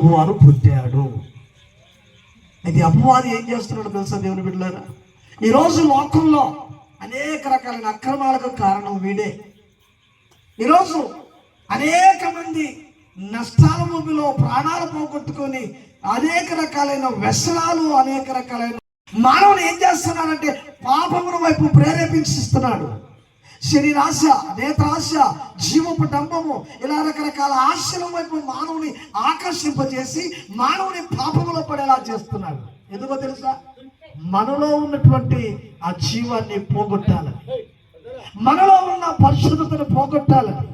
యెహోవాను పుట్టాడు. అయితే అపవాది ఏం చేస్తున్నాడు తెలుసా దేవుని బిడ్డలారా? ఈరోజు లోకంలో అనేక రకాలైన అక్రమాలకు కారణం వీడే. ఈరోజు అనేక మంది నష్టాల ఊబిలో ప్రాణాలు పోగొట్టుకొని అనేక రకాలైన వ్యసనాలు, అనేక రకాలైన మానవుని ఏం చేస్తున్నాడంటే పాపముల వైపు ప్రేరేపించిస్తున్నాడు. శరీరాశ, నేత్రాశ, జీవపు డంబము, ఇలా రకరకాల ఆశల వైపు మానవుని ఆకర్షింపజేసి మానవుని పాపములో పడేలా చేస్తున్నాడు. ఎందుకో తెలుసా? మనలో ఉన్నటువంటి ఆ జీవాన్ని పోగొట్టాలని, మనలో ఉన్న పరిశుద్ధతను పోగొట్టాలని,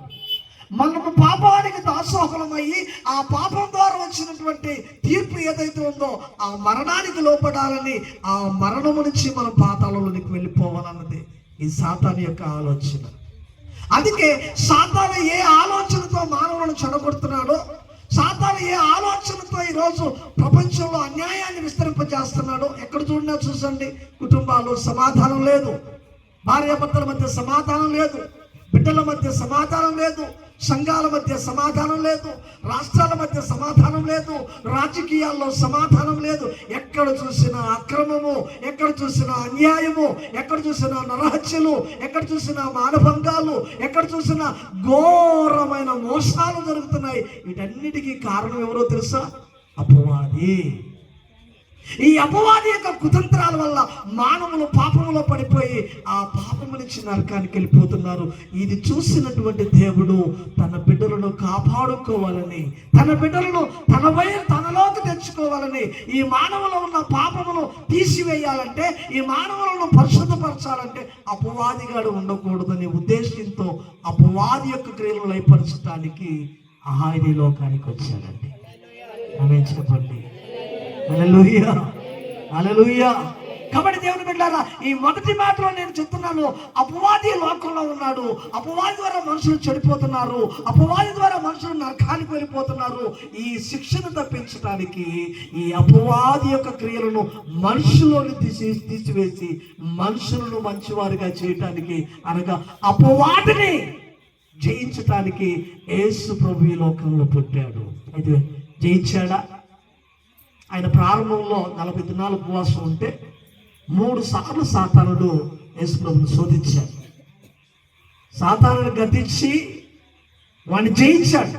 మనము పాపానికి దాసోహలమయ్యి ఆ పాపం ద్వారా వచ్చినటువంటి తీర్పు ఏదైతే ఉందో ఆ మరణానికి లోపడాలని, ఆ మరణము నుంచి మనం పాతాళంలోనికి వెళ్ళిపోవాలన్నది ఈ సాతాను యొక్క ఆలోచన. అందుకే సాతాను ఏ ఆలోచనతో మానవులను చెడగొడుతున్నాడో, సాతాను ఏ ఆలోచనతో ఈరోజు ప్రపంచంలో అన్యాయాన్ని విస్తరింపజేస్తున్నాడో ఎక్కడ చూడినా చూసండి. కుటుంబాల్లో సమాధానం లేదు, భార్యాభర్తల మధ్య సమాధానం లేదు, బిడ్డల మధ్య సమాధానం లేదు, సంఘాల మధ్య సమాధానం లేదు, రాష్ట్రాల మధ్య సమాధానం లేదు, రాజకీయాల్లో సమాధానం లేదు. ఎక్కడ చూసినా అక్రమము, ఎక్కడ చూసినా అన్యాయము, ఎక్కడ చూసినా నరహత్యలు, ఎక్కడ చూసినా మానభంగాలు, ఎక్కడ చూసినా ఘోరమైన మోసాలు జరుగుతున్నాయి. వీటన్నిటికీ కారణం ఎవరో తెలుసా? అపవాది. ఈ అపవాది యొక్క కుతంత్రాల వల్ల మానవులు పాపములో పడిపోయి ఆ పాపము నుంచి నరకానికి వెళ్ళిపోతున్నారు. ఇది చూసినటువంటి దేవుడు తన బిడ్డలను కాపాడుకోవాలని, తన బిడ్డలను తనలోకి తెచ్చుకోవాలని, ఈ మానవులో ఉన్న పాపమును తీసివేయాలంటే, ఈ మానవులను పరిశుద్ధపరచాలంటే అపవాదిగాడు ఉండకూడదని ఉద్దేశంతో అపవాది యొక్క క్రియలు లయపరచడానికి ఆయన ఈ లోకానికి వచ్చాడండి. ఆమేన్ చెప్పండి. హల్లెలూయా, హల్లెలూయా. కాబట్టి దేవుని బిడ్డలారా, ఈ మొదటి మాటలో నేను చెప్తున్నాను, అపవాది లోకంలో ఉన్నాడు. అపవాది ద్వారా మనుషులు చెడిపోతున్నారు, అపవాది ద్వారా మనుషులు నరకానికి వెళ్ళిపోతున్నారు. ఈ శిక్షను తప్పించడానికి ఈ అపవాది యొక్క క్రియలను మనుషులను తీసివేసి మనుషులను మంచివారిగా చేయటానికి, అనగా అపవాదిని జయించటానికి యేసు ప్రభు ఈ లోకంలో పుట్టాడు. అయితే జయించాడా? ఆయన ప్రారంభంలో 40 దినాలు ఉపవాసం ఉంటే 3 సార్లు సాతానుడు యేసు ప్రభువును శోధించాడు. సాతానుని గద్దించి వాడిని జయించాడు.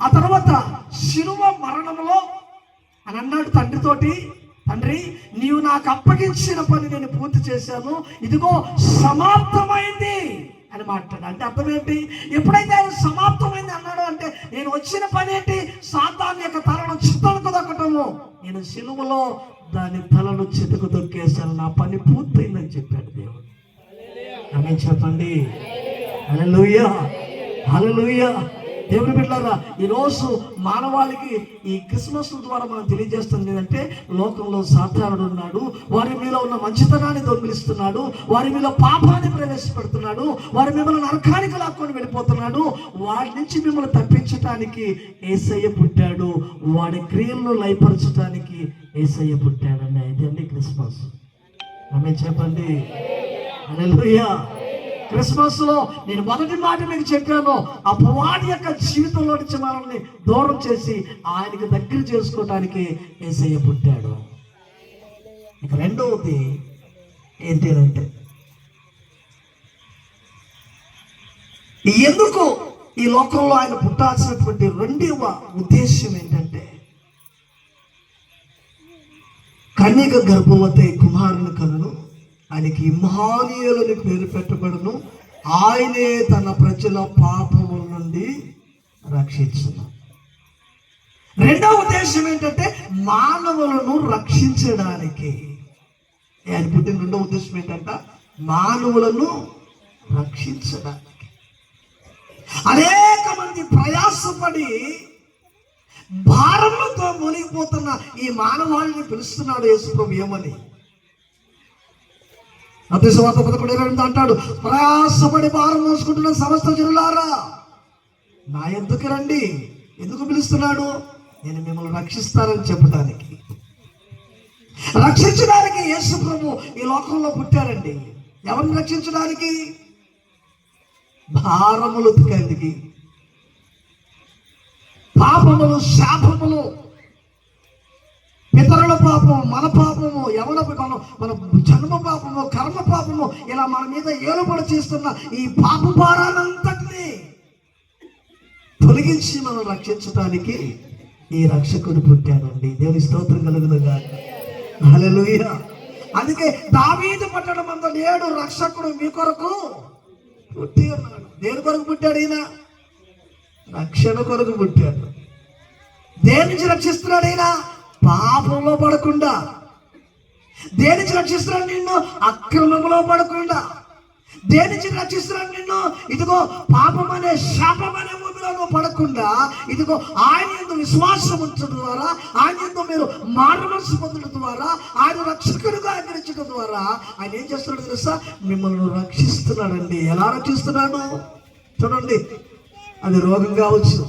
ఆ తర్వాత శిలువ మరణంలో అని అన్నాడు తండ్రితోటి, తండ్రి నీవు నాకు అప్పగించిన పని నేను పూర్తి చేశాను, ఇదిగో సమాప్తమైంది అని మాట్లాడు. అంటే అర్థం ఏంటి? ఎప్పుడైతే ఆయన సమాప్తమైంది అన్నాడు అంటే నేను వచ్చిన పని ఏంటి? సాతాను యొక్క తలను చిత్తలకు దొక్కటము. నేను సిలువలో దాని తలను చితకు దొక్కేశాను, నా పని పూర్తయిందని చెప్పాడు దేవుడు. ఆమేన్ చెప్పండి. హల్లెలూయా, హల్లెలూయా. దేవుని బిడ్డలారా, ఈరోజు మానవాళికి ఈ క్రిస్మస్ ద్వారా మనం తెలియజేస్తుంది ఏంటంటే, లోకంలో సాతానుడు ఉన్నాడు, వారి మీద ఉన్న మంచితనాన్ని దొంగిలిస్తున్నాడు, వారి మీద పాపాన్ని ప్రవేశపెడుతున్నాడు, వారి మిమ్మల్ని నరకానికి లాక్కొని వెళ్ళిపోతున్నాడు. వాడి నుంచి మిమ్మల్ని తప్పించడానికి యేసయ్య పుట్టాడు, వాడి క్రియలను లయపరచడానికి యేసయ్య పుట్టాడండి. ఇదండి క్రిస్మస్. ఆమేన్ చెప్పండి. హల్లెలూయా. క్రిస్మస్ లో నేను మొదటి మాట మీకు చెప్పాను, అపవాది యొక్క జీవితంలో నుంచి మనల్ని దూరం చేసి ఆయనకి దగ్గర చేసుకోవటానికి యేసయ్య పుట్టాడు. ఇక రెండవది ఏంటి అంటే, ఎందుకు ఈ లోకంలో ఆయన పుట్టాల్సినటువంటి రెండవ ఉద్దేశం ఏంటంటే, కన్యక గర్భవతి కుమారుని కనును, ఆయనకి ఇమ్మానుయేలుని పేరు పెట్టబడును, ఆయనే తన ప్రజల పాపముల నుండి రక్షించును. రెండవ ఉద్దేశం ఏంటంటే మానవులను రక్షించడానికి. ఆయన పుట్టిన రెండవ ఉద్దేశం ఏంటంట, మానవులను రక్షించడానికి. అనేక మంది ప్రయాసపడి భారములతో మునిగిపోతున్న ఈ మానవాళిని పిలుస్తున్నాడు యేసు ప్రభు ఏమని? మత్తయి సువార్త 11:22 అంటాడు, ప్రయాసపడి భారం మోసుకుంటున్న సమస్త జనులారా నా యొద్దకు రండి. ఎందుకు పిలుస్తున్నాడు? నేను మిమ్మల్ని రక్షిస్తానని చెప్పడానికి, రక్షించడానికి యేసు ప్రభు ఈ లోకంలో పుట్టారండి. ఎవరిని రక్షించడానికి? భారములు కలిగి, పాపములు శాపములు పితరుల పాపము, మన పాపము, మన జన్మ పాపము, కర్మ పాపము, ఇలా మన మీద ఏలుబడి చేస్తున్న ఈ పాప భారాలంతటినీ తొలగించి మనం రక్షించడానికి ఈ రక్షకుడు పుట్టాడండి. దేవుని స్తోత్రం కలుగునుగాక. హల్లెలూయా. అందుకే దావీదు పట్టణం అందు నేడు రక్షకుడు మీ కొరకు పుట్టి ఉన్నాడు. దేని కొరకు పుట్టాడు? ఈయన రక్షణ కొరకు పుట్టాడు. దేని నుంచి రక్షిస్తున్నాడు? ఈయన పాపంలో పడకుండా. దేని నుంచి రక్షిస్తున్నాడు? నిన్ను అక్రమంలో పడకుండా. దేని నుంచి రక్షిస్తున్నాడు? నిన్ను ఇదిగో పాపం అనే శాపం అనే ఊబిలో పడకుండా, ఇదిగో ఆయన యందు విశ్వాసం ఉంచడం ద్వారా, ఆయన యందు మీరు మారుమనసు పొందడం ద్వారా, ఆయన రక్షకుడిగా అంగరించడం ద్వారా ఆయన ఏం చేస్తున్నాడు తెలుసా? మిమ్మల్ని రక్షిస్తున్నాడండి. ఎలా రక్షిస్తున్నాడు చూడండి. అది రోగం కావచ్చు,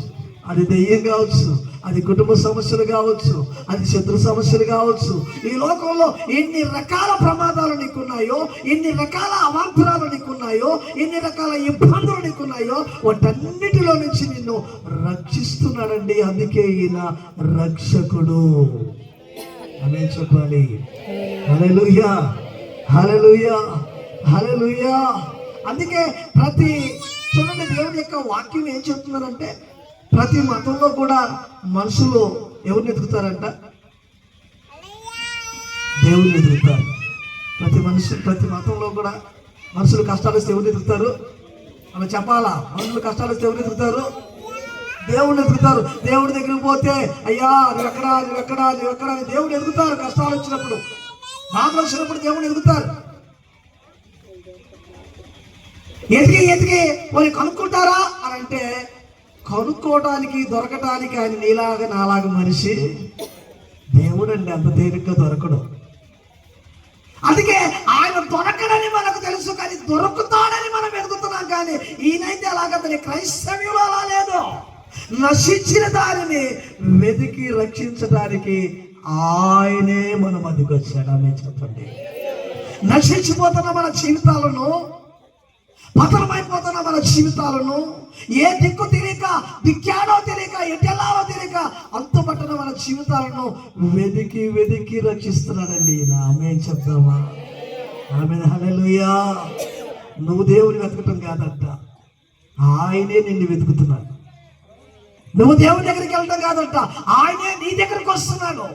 అది దెయ్యం కావచ్చు, అది కుటుంబ సమస్యలు కావచ్చు, అది శత్రు సమస్యలు కావచ్చు. ఈ లోకంలో ఎన్ని రకాల ప్రమాదాలు నీకున్నాయో, ఎన్ని రకాల అవాంతరాలు నీకున్నాయో, ఎన్ని రకాల ఇబ్బందులు నీకున్నాయో, వాటన్నిటిలో నుంచి నిన్ను రక్షిస్తున్నాడండి. అందుకే ఈయన రక్షకుడు అనే చెప్పాలి. హల్లెలూయా, హల్లెలూయా, హల్లెలూయా. అందుకే చూడండి, దేవుని యొక్క వాక్యం ఏం చెప్తున్నారంటే, ప్రతి మతంలో కూడా మనుషులు ఎవరిని ఎదుగుతారంట? దేవుని ఎదుగుతారు. ప్రతి మతంలో కూడా మనుషులు కష్టాలు వస్తే ఎవరిని ఎదుగుతారు? అలా చెప్పాలా? మనుషులు కష్టాలు వస్తే ఎవరిని ఎదుగుతారు? దేవుడిని ఎదుగుతారు. దేవుడి దగ్గరికి పోతే అయ్యా నువ్వెక్కడా నువ్వెక్కడా నువ్వెక్కడా అని దేవుడు ఎదుగుతారు. కష్టాలు వచ్చినప్పుడు, బాధలు వచ్చినప్పుడు దేవుడిని ఎదుగుతారు. ఎదిగి వాళ్ళు కనుక్కుంటారా అని అంటే, కనుక్కోవడానికి దొరకటానికి ఆయన నీలాగా నాలాగా మనిషి దేవుడండి. అంత తేలిగ్గా దొరకడు. అందుకే ఆయన దొరకడని మనకు తెలుసు, కానీ దొరుకుతాడని మనం ఎదుగుతున్నాం. కానీ ఈయనైతే అలాగని క్రైస్తవ్యులు అలా లేదు. నశించిన దానిని వెతికి రక్షించడానికి ఆయనే మన మధ్యకి వచ్చాడు. ఆమె చెప్పండి. నశించిపోతున్న మన జీవితాలను, పతనమైపోతున్న మన జీవితాలను, ఏ దిక్కు తెలియక, దిక్కాడో తెలియక, ఎటెల్లాలో తెలియక అంతుపట్టిన మన జీవితాలను వెతికి రక్షిస్తున్నాడండి. ఆమె చెప్తామా? ఆమె హల్లెలూయా. నువ్వు దేవుని వెతకటం కాదంట, ఆయనే నిన్ను వెతుకుతున్నాడు. నువ్వు దేవుని దగ్గరికి వెళ్ళటం కాదంట, ఆయనే నీ దగ్గరికి వస్తున్నాడు.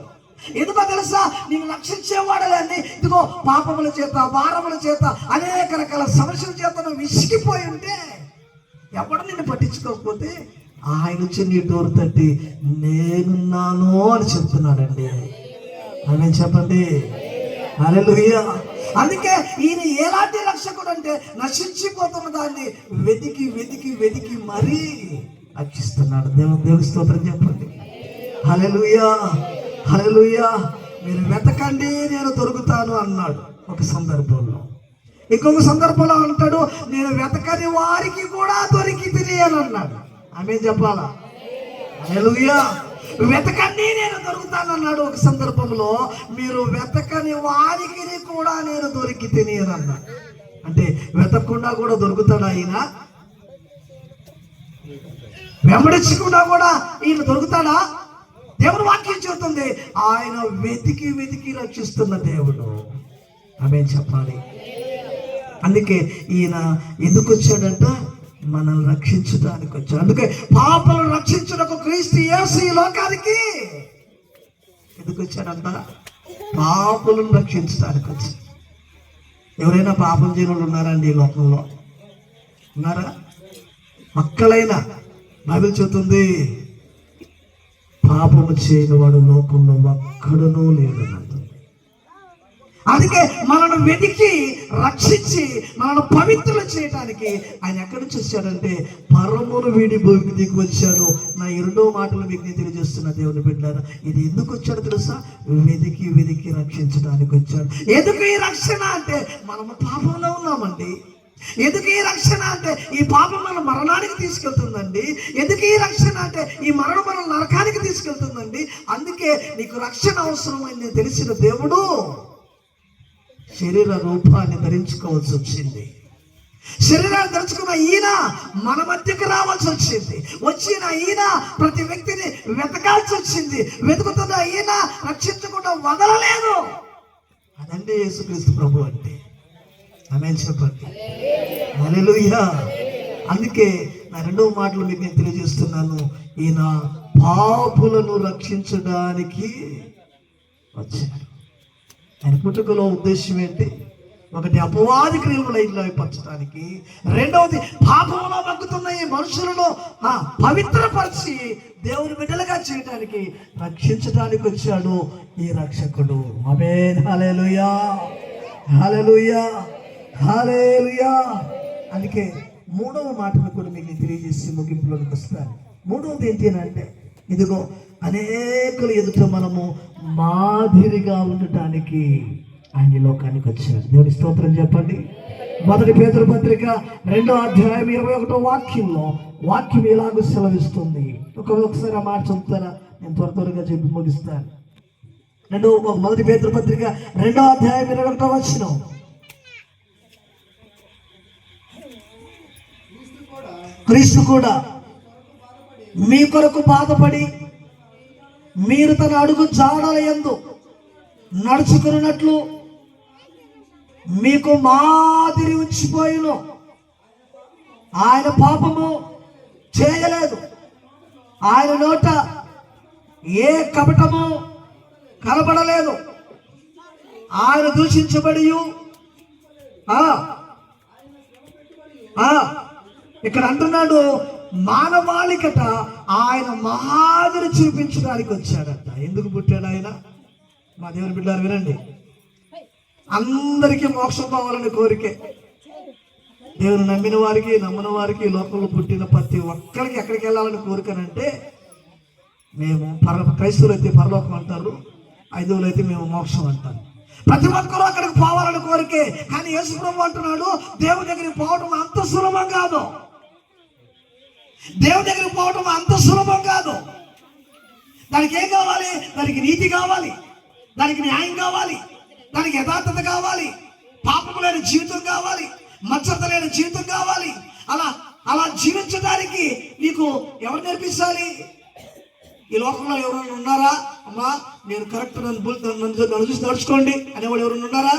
ఎందుకో తెలుసా? నేను రక్షించేవాడలేని ఇదిగో పాపముల చేత, భారముల చేత, అనేక రకాల సమస్యల చేత నువ్వు విసిగిపోయి ఉంటే, ఎవడు నిన్ను పట్టించుకోకపోతే ఆయన వచ్చి నీ డోర్ తట్టి నేనున్నాను అని చెప్తున్నాడండి. ఆమె చెప్పండి. హల్లెలూయా. అందుకే ఈయన ఎలాంటి రక్షకుడు అంటే, నశించిపోతున్న దాన్ని వెతికి మరీ రక్షిస్తున్నాడు. దేవుని స్తోత్రం చెప్పండి. హల్లెలూయా, హల్లెలూయా. మీరు వెతకండి నేను దొరుకుతాను అన్నాడు ఒక సందర్భంలో. ఇంకొక సందర్భంలో అంటాడు, నేను వెతకని వారికి కూడా దొరికి తినేయాలన్నాడు. ఆమె చెప్పాలా? హల్లెలూయా. వెతకండి నేను దొరుకుతాను అన్నాడు ఒక సందర్భంలో. మీరు వెతకని వారికి కూడా నేను దొరికి తినేయాలన్నాడు. అంటే వెతకకుండా కూడా దొరుకుతాడు ఆయన? వెంబడించకుండా కూడా ఈయన దొరుకుతాడా? దేవుడు వాక్యం చెబుతుంది, ఆయన వెతికి రక్షిస్తున్న దేవుడు. ఆమె చెప్పాలి. అందుకే ఈయన ఎందుకు వచ్చాడంట? మనల్ని రక్షించడానికి వచ్చాడు. అందుకే పాపలను రక్షించడానికి క్రీస్తు యేసు ఈ లోకానికి ఎందుకు వచ్చాడంట? పాపలను రక్షించడానికి వచ్చాడు. ఎవరైనా పాపం చేయని వాళ్ళు ఉన్నారండి ఈ లోకంలో? ఉన్నారా? ఒక్కలైనా? బైబిల్ చెబుతుంది, పాపము చేయని వాడు లోకంలో ఒక్కడునూ లేడు. అందుకే మనను వెతికి రక్షించి మనను పవిత్రులు చేయడానికి ఆయన ఎక్కడి నుంచి వచ్చాడంటే, పరమును వీడి భూమికి దిగి వచ్చాడు. నా 2వ మాటలు మీకు నేను తెలియజేస్తున్న దేవుని బిడ్డలారా, ఇది ఎందుకు వచ్చాడు తెలుసా? వెతికి రక్షించడానికి వచ్చాడు. ఎందుకు ఈ రక్షణ అంటే, మనము పాపంలో ఉన్నామండి. ఎందుకు ఈ రక్షణ అంటే, ఈ పాపం మన మరణానికి తీసుకెళ్తుందండి. ఎందుకు ఈ రక్షణ అంటే, ఈ మరణం మన నరకానికి తీసుకెళ్తుందండి. అందుకే నీకు రక్షణ అవసరమైంది తెలిసిన దేవుడు శరీర రూపాన్ని ధరించుకోవాల్సి వచ్చింది. శరీరాన్ని ధరించుకున్న ఈయన మన మధ్యకి రావాల్సి వచ్చింది. వచ్చిన ఈయన ప్రతి వ్యక్తిని వెతకాల్సి వచ్చింది. వెతుకుతున్న ఈయన రక్షించకుండా వదలలేదు. అదండి యేసుక్రీస్తు ప్రభు అంటే. ఆమేన్ చెప్పండి. హల్లెలూయా. అందుకే నా రెండవ మాటలు మీకు నేను తెలియజేస్తున్నాను. ఈయన పాపులను రక్షించడానికి వచ్చాడు. ఆయన పుట్టుకలో ఉద్దేశం ఏంటి? ఒకటి, అపవాది క్రియలను లైట్లో పరచడానికి. రెండవది, పాపంలో మగ్గుతున్న ఈ మనుషులను పవిత్రపరిచి దేవుని బిడ్డలుగా చేయడానికి, రక్షించడానికి వచ్చాడు ఈ రక్షకుడు. ఆమేన్. హల్లెలూయా, హల్లెలూయా, హల్లెలూయా. అందుకే మూడవ మాటను కూడా మీకు తెలియజేసి ముగింపులోకి వస్తాను. మూడవది ఏంటి అంటే, ఇదిగో అనేకులు ఎదుట మనము మాదిరిగా ఉండటానికి ఆయన లోకానికి వచ్చాడు. దేవుని స్తోత్రం చెప్పండి. 1 పేతురు పత్రిక 2వ అధ్యాయం 21వ వాక్యంలో వాక్యం ఎలాగో సెలవిస్తుంది. ఒకసారి ఆ మాట చదువుతారా? నేను త్వరగా చెప్పి ముగిస్తాను. 1 పేతురు పత్రిక 2వ అధ్యాయం 21వ వచనం. క్రీస్తు కూడా మీ కొరకు బాధపడి మీరు తన అడుగు జాడల యందు నడుచుకున్నట్లు మీకు మాదిరి ఉంచిపోయిను. ఆయన పాపము చేయలేదు, ఆయన నోట ఏ కపటము కనబడలేదు, ఆయన దూషించబడి ఇక్కడ అంటున్నాడు, మానవాళికట ఆయన మాదిరి చూపించడానికి వచ్చాడట. ఎందుకు పుట్టాడు ఆయన? మా దేవుని బిడ్డలారా వినండి, అందరికీ మోక్షం కావాలని కోరికే. దేవుని నమ్మిన వారికి, నమ్మని వారికి, లోకంలో పుట్టిన ప్రతి ఒక్కరికి ఎక్కడికి వెళ్ళాలని కోరికనంటే, మేము క్రైస్తవులు అయితే పరలోకం అంటారు, ఐదవులు అయితే మేము మోక్షం అంటారు. ప్రతి ఒక్కరూ అక్కడికి పోవాలని కోరికే. కానీ యేసు ప్రభు అంటున్నాడు, దేవుని దగ్గరికి పోవడం అంత సులభం కాదు. దేవుని దగ్గరికి పోవడం అంత సులభం కాదు. దానికి ఏం కావాలి? దానికి నీతి కావాలి, దానికి న్యాయం కావాలి, దానికి యథార్థత కావాలి, పాపము లేని జీవితం కావాలి, మచ్చత లేని జీవితం కావాలి. అలా జీవించడానికి నీకు ఎవరు నేర్పించాలి? ఈ లోకంలో ఎవరైనా ఉన్నారా? అమ్మా నేను కరెక్ట్, నన్ను చూసి నడుచుకోండి అనేవాడు ఎవరైనా ఉన్నారా?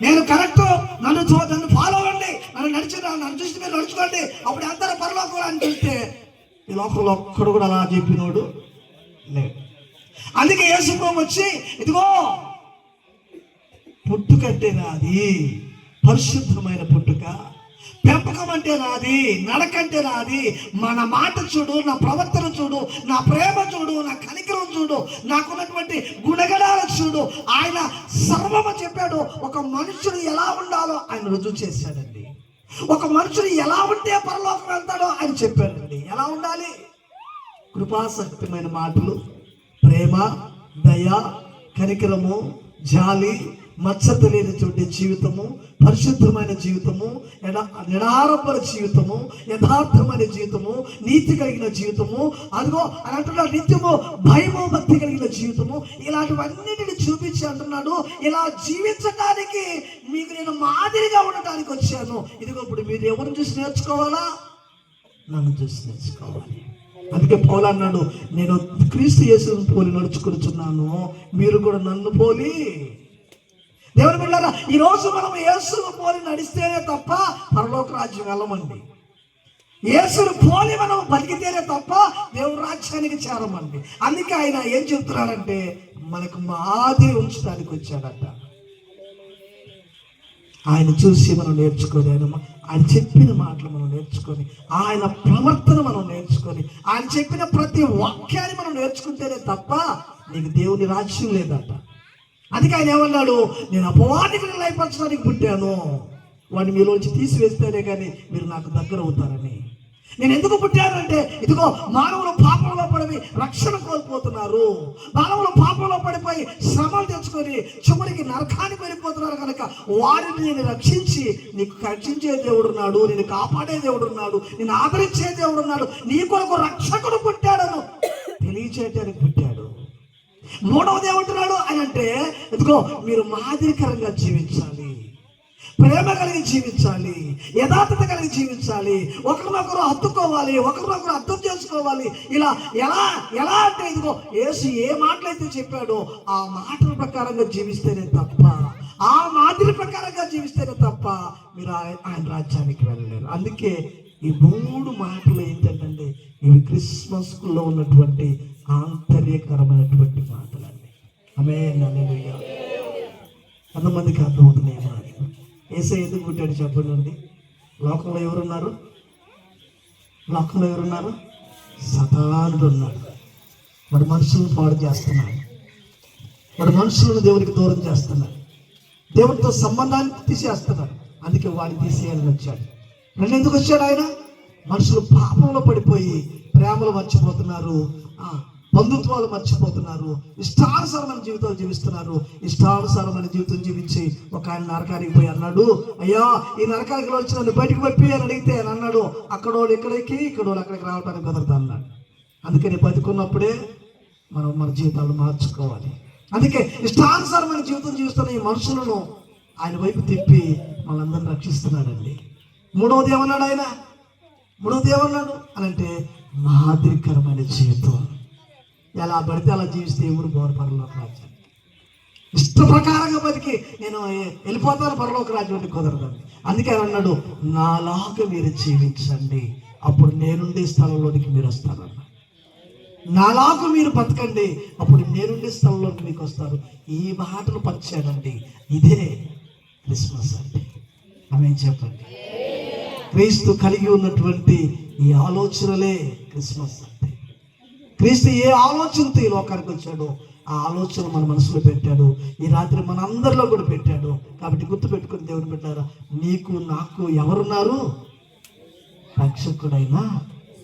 నేను కరెక్ట్, నన్ను ఫాలో అవ్వండి, నన్ను చూసి మీరు నడుచుకోండి, అప్పుడు అందరూ పరలోకంలో అని చెప్తే ఈ లోకంలో ఒక్కడు కూడా అలా చెప్పినోడు లేదు. అందుకే యేసు ప్రభు వచ్చి, ఇదిగో పుట్టుకంటే నాది, పరిశుద్ధమైన పుట్టుక, పెంపకం అంటే నాది, నడకంటే నాది, మన మాట చూడు, నా ప్రవర్తన చూడు, నా ప్రేమ చూడు, నా కనికరం చూడు, నాకున్నటువంటి గుణగణాలు చూడు. ఆయన సర్వము చెప్పాడు. ఒక మనుషుడు ఎలా ఉండాలో ఆయన రుజువు చేశాడండి. ఒక మనుషుడు ఎలా ఉంటే పరలోకం వెళ్తాడో ఆయన చెప్పాడండి. ఎలా ఉండాలి? కృపాసక్తమైన మాటలు, ప్రేమ, దయ, కనికరము, జాలి, మచ్చత లేనటువంటి జీవితము, పరిశుద్ధమైన జీవితము, నిరాడంబర జీవితము, యథార్థమైన జీవితము, నీతి కలిగిన జీవితము, అదిగో అని అంటున్నాడు, నిత్యము భయము భక్తి కలిగిన జీవితము, ఇలాంటివన్నిటిని చూపించి అంటున్నాడు, ఇలా జీవించడానికి మీకు నేను మాదిరిగా ఉండటానికి వచ్చాను. ఇదిగో ఇప్పుడు మీరు ఎవరిని చూసి నేర్చుకోవాలా? నన్ను చూసి నేర్చుకోవాలి. అందుకే పౌలు అన్నాడు, నేను క్రీస్తు యేసును పోలి నడుచుకుంటున్నాను, మీరు కూడా నన్ను పోలి. దేవుని బిడ్డలారా, ఈరోజు మనం యేసును పోలి నడిస్తేనే తప్ప పరలోక రాజ్యం వెళ్ళమండి. యేసును పోలి మనం బతికితేనే తప్ప దేవుని రాజ్యానికి చేరమండి. అందుకే ఆయన ఏం చెప్తున్నాడంటే, మనకు మాదిరి ఉంచడానికి వచ్చాడట. ఆయన చూసి మనం నేర్చుకొని, ఆయన చెప్పిన మాటలు మనం నేర్చుకొని, ఆయన ప్రవర్తన మనం నేర్చుకొని, ఆయన చెప్పిన ప్రతి వాక్యాన్ని మనం నేర్చుకుంటేనే తప్ప నీకు దేవుని రాజ్యం లేదట. అందుకే ఆయన ఏమన్నాడు, నేను అపవాదిని లయపరచడానికి పుట్టాను, వాడిని మీలోంచి తీసివేస్తేనే కానీ మీరు నాకు దగ్గర అవుతారని. నేను ఎందుకు పుట్టానంటే, ఇదిగో మానవులు పాపంలో పడి రక్షణ కోల్పోతున్నారు, మానవులు పాపంలో పడిపోయి శ్రమలు తెచ్చుకొని చివరికి నరకానికి వెళ్ళిపోతున్నారు కనుక వారిని నేను రక్షించి, నీకు రక్షించే దేవుడు ఉన్నాడు, నేను కాపాడే దేవుడు ఉన్నాడు, నేను ఆదరించే దేవుడు ఉన్నాడు, నీ కొరకు రక్షకుడు పుట్టాడను తెలియచేయడానికి పుట్టాడు. మూడవది ఏమంటున్నాడు అని అంటే, ఇదిగో మీరు మాదిరికరంగా జీవించాలి, ప్రేమ కలిగి జీవించాలి, యథార్థత కలిగి జీవించాలి, ఒకరినొకరు హత్తుకోవాలి, ఒకరినొకరు అర్థం చేసుకోవాలి. ఇలా ఎలా ఎలా అంటే ఇదిగో యేసు ఏ మాటలైతే చెప్పాడో ఆ మాటల ప్రకారంగా జీవిస్తేనే తప్ప, ఆ మాదిరి ప్రకారంగా జీవిస్తేనే తప్ప మీరు ఆయన రాజ్యానికి వెళ్ళలేరు. అందుకే ఈ 3 మాటలు ఏంటంటే ఇవి క్రిస్మస్లో ఉన్నటువంటి ఆంతర్యకరమైనటువంటి మాటలండి. ఆమేన్, హల్లెలూయా. కొంతమందికి అర్థమవుతున్నాయి మాటలు. యేసయ్య ఎందుకు పుట్టాడు చెప్పండి. లోకంలో ఎవరున్నారు? లోకంలో ఎవరున్నారు? సతానుడు ఉన్నాడు. వాడు మనుషులను పాడు చేస్తున్నాడు, వాడు మనుషులను దేవునికి దూరం చేస్తున్నాడు, దేవుడితో సంబంధాన్ని తీసేస్తున్నాడు. అందుకే వాడిని తీసేయాలని వచ్చాడు. నన్ను ఎందుకు వచ్చాడు ఆయన? మనుషులు పాపంలో పడిపోయి ప్రేమలు మర్చిపోతున్నారు, బంధుత్వాలు మర్చిపోతున్నారు, ఇష్టానుసారమైన జీవితాలు జీవిస్తున్నారు. ఇష్టానుసారమైన జీవితం జీవించి ఒక ఆయన నరకానికి పోయి అన్నాడు, అయ్యా ఈ నరకానికి వచ్చి నన్ను బయటకు పంపి అని అడిగితే అని అన్నాడు, అక్కడోళ్ళు ఇక్కడికి ఇక్కడోళ్ళు అక్కడికి రావడానికి కుదరదు అన్నాడు. అందుకని బతుకున్నప్పుడే మనం మన జీవితాలు మార్చుకోవాలి. అందుకే ఇష్టానుసారమైన జీవితం జీవిస్తున్న ఈ మనుషులను ఆయన వైపు తిప్పి మనందరిని రక్షిస్తున్నాడండి. మూడవది ఏమన్నాడు ఆయన? మూడవది ఏమన్నాడు అని అంటే మాదిరికరమైన జీవితం. ఎలా పడితే అలా జీవిస్తే ఎవరు పోరు పరలోక రాజ్యానికి. ఇష్ట ప్రకారంగా బతికి నేను వెళ్ళిపోతాను పరలోక రాజ్యానికి కుదరదండి. అందుకే ఆయన అన్నాడు, నాలాగా మీరు జీవించండి, అప్పుడు నేనుండే స్థలంలోనికి మీరు వస్తారన్న. నాలాగా మీరు బతకండి, అప్పుడు నేనుండే స్థలంలోకి మీకు వస్తారు. ఈ మాటలు పంచాడండి. ఇదే క్రిస్మస్ అంటే. ఆమేన్ చెప్పండి. క్రీస్తు కలిగి ఉన్నటువంటి ఈ ఆలోచనలే క్రిస్మస్ అంటే. క్రీస్తు ఏ ఆలోచనతో ఈ లోకానికి వచ్చాడో ఆ ఆలోచన మన మనసులో పెట్టాడు. ఈ రాత్రి మన అందరిలో కూడా పెట్టాడు. కాబట్టి గుర్తుపెట్టుకుని దేవుని పెట్టారా, నీకు నాకు ఎవరున్నారు? రక్షకుడైన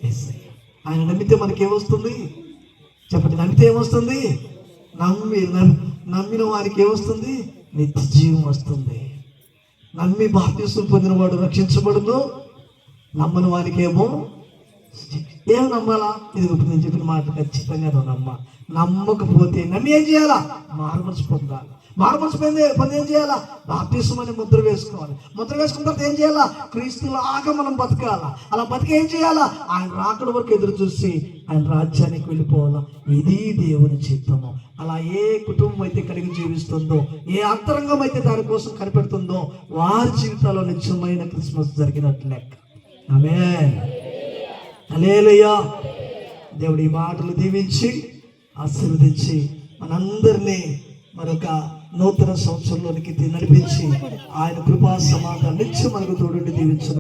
యేసయ్య. ఆయన నమ్మితే మనకి ఏమొస్తుంది చెప్పండి? నమ్మితే ఏమొస్తుంది? నమ్మిన వారికి ఏమొస్తుంది? నిత్య జీవం వస్తుంది. నమ్మి బాప్తిసం పొందినవాడు రక్షించబడును, నమ్మని వారికి ఏమో ఏం నమ్మాలా? ఇది ఇప్పుడు నేను చెప్పిన మాట ఖచ్చితంగా నమ్మ. నమ్మకపోతే నమ్మి ఏం చేయాలా? మారుమనసు పొందాలి. మారుమనసు పొంది ఏం చేయాలా? బాప్తిసం అని ముద్ర వేసుకోవాలి. ముద్ర వేసుకున్న తర్వాత ఏం చేయాలా? క్రీస్తులాగా మనం బతకాలా. అలా బతికి ఏం చేయాలా? ఆయన రాకడ వరకు ఎదురు చూసి ఆయన రాజ్యానికి వెళ్ళిపోవాలా. ఇది దేవుని చిత్తము. అలా ఏ కుటుంబం అయితే కలిగి జీవిస్తుందో, ఏ అంతరంగం అయితే దానికోసం కనిపెడుతుందో వారి జీవితాల్లో నిత్యమైన క్రిస్మస్ జరిగినట్లు లెక్క. ఆమేన్, హల్లెలూయా. దేవుడి ఈ మాటలు దీవించి ఆశీర్వదించి మనందరినీ మరొక నూతన సంవత్సరంలోనికి నడిపించి ఆయన కృపా సమాధానం నిత్యం మనకు తోడుండి దీవించును.